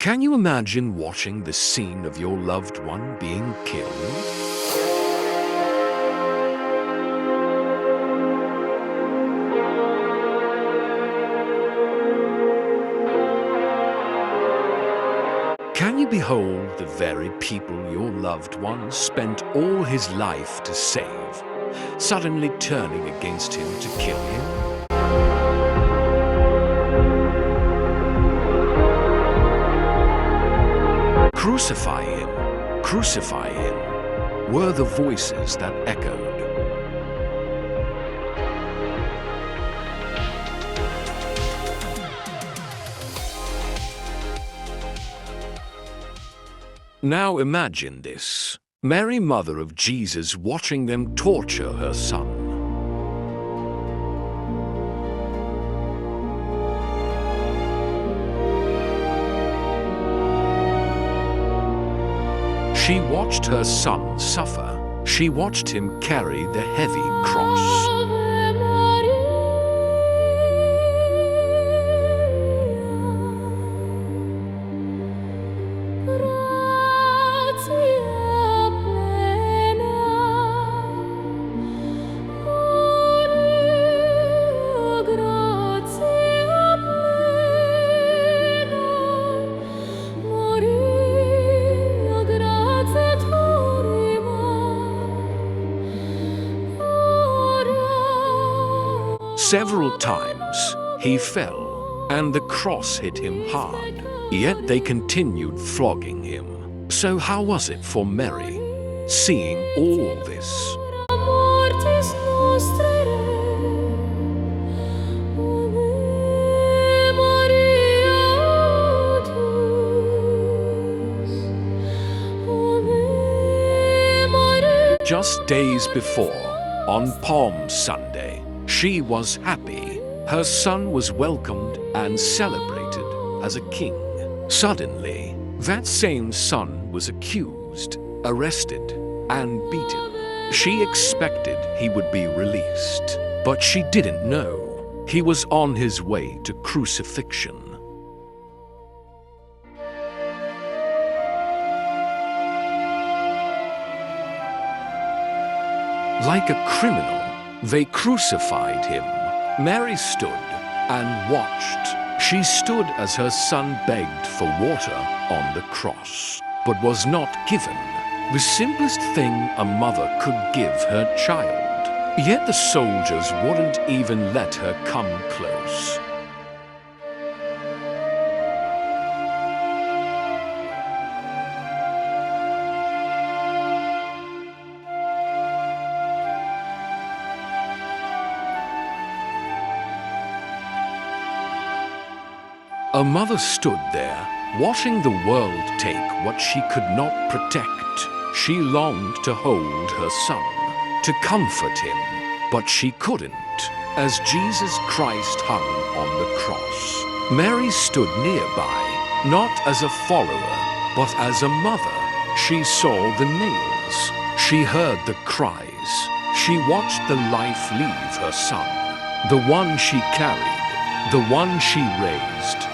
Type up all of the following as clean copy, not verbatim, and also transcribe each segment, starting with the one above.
Can you imagine watching the scene of your loved one being killed? Can you behold the very people your loved one spent all his life to save, suddenly turning against him to kill him? Crucify him, were the voices that echoed. Now imagine this: Mary, mother of Jesus, watching them torture her son. She watched her son suffer. She watched him carry the heavy cross. Several times he fell, and the cross hit him hard. Yet they continued flogging him. So how was it for Mary, seeing all this? Just days before, on Palm Sunday, she was happy. Her son was welcomed and celebrated as a king. Suddenly, that same son was accused, arrested, and beaten. She expected he would be released, but she didn't know he was on his way to crucifixion. Like a criminal, they crucified him. Mary stood and watched. She stood as her son begged for water on the cross, but was not given the simplest thing a mother could give her child. Yet the soldiers wouldn't even let her come close. A mother stood there, watching the world take what she could not protect. She longed to hold her son, to comfort him, but she couldn't, as Jesus Christ hung on the cross. Mary stood nearby, not as a follower, but as a mother. She saw the nails. She heard the cries. She watched the life leave her son, the one she carried, the one she raised.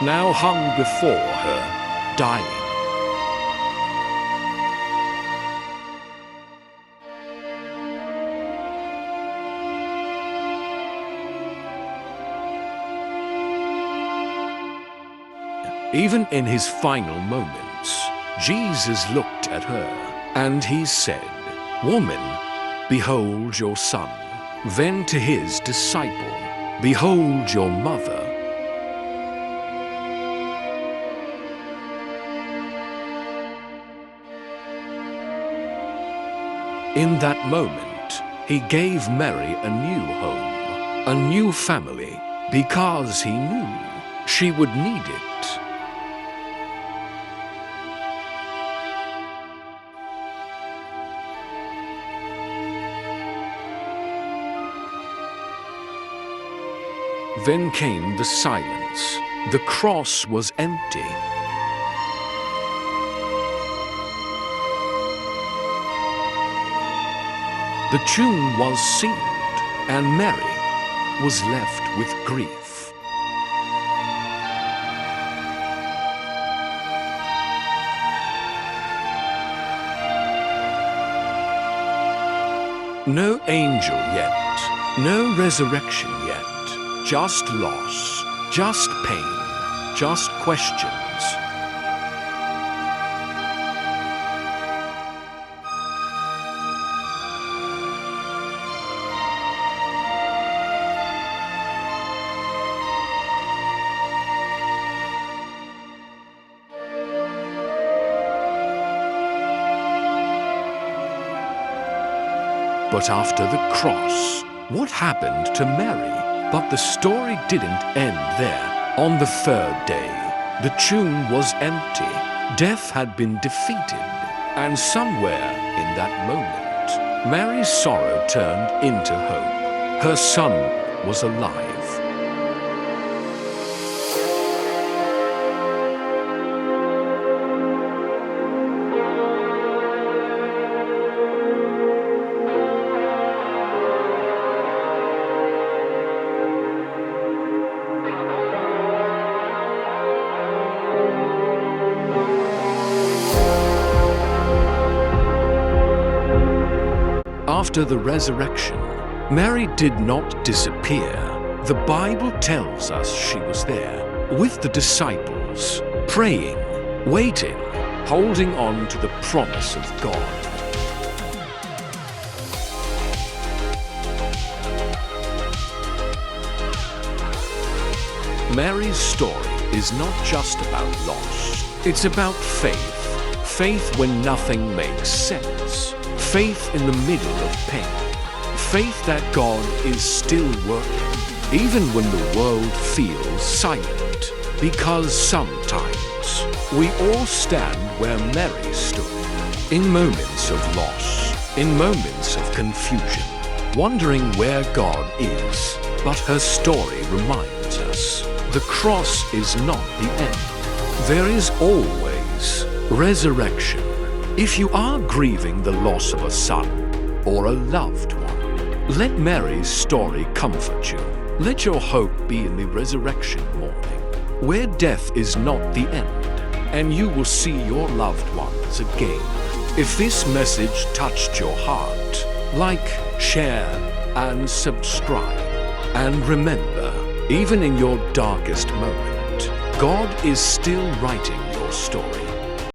Now hung before her, dying. Even in his final moments, Jesus looked at her, and he said, "Woman, behold your son." Then to his disciple, "Behold your mother." In that moment, he gave Mary a new home, a new family, because he knew she would need it. Then came the silence. The cross was empty. The tomb was sealed, and Mary was left with grief. No angel yet, no resurrection yet, just loss, just pain, just questions. But after the cross, what happened to Mary? But the story didn't end there. On the third day, the tomb was empty. Death had been defeated. And somewhere in that moment, Mary's sorrow turned into hope. Her son was alive. After the resurrection, Mary did not disappear. The Bible tells us she was there with the disciples, praying, waiting, holding on to the promise of God. Mary's story is not just about loss. It's about faith. Faith when nothing makes sense. Faith in the middle of pain. Faith that God is still working, even when the world feels silent. Because sometimes we all stand where Mary stood, in moments of loss, in moments of confusion, wondering where God is. But her story reminds us, the cross is not the end. There is always resurrection. If you are grieving the loss of a son or a loved one, let Mary's story comfort you. Let your hope be in the resurrection morning, where death is not the end, and you will see your loved ones again. If this message touched your heart, like, share, and subscribe. And remember, even in your darkest moment, God is still writing your story.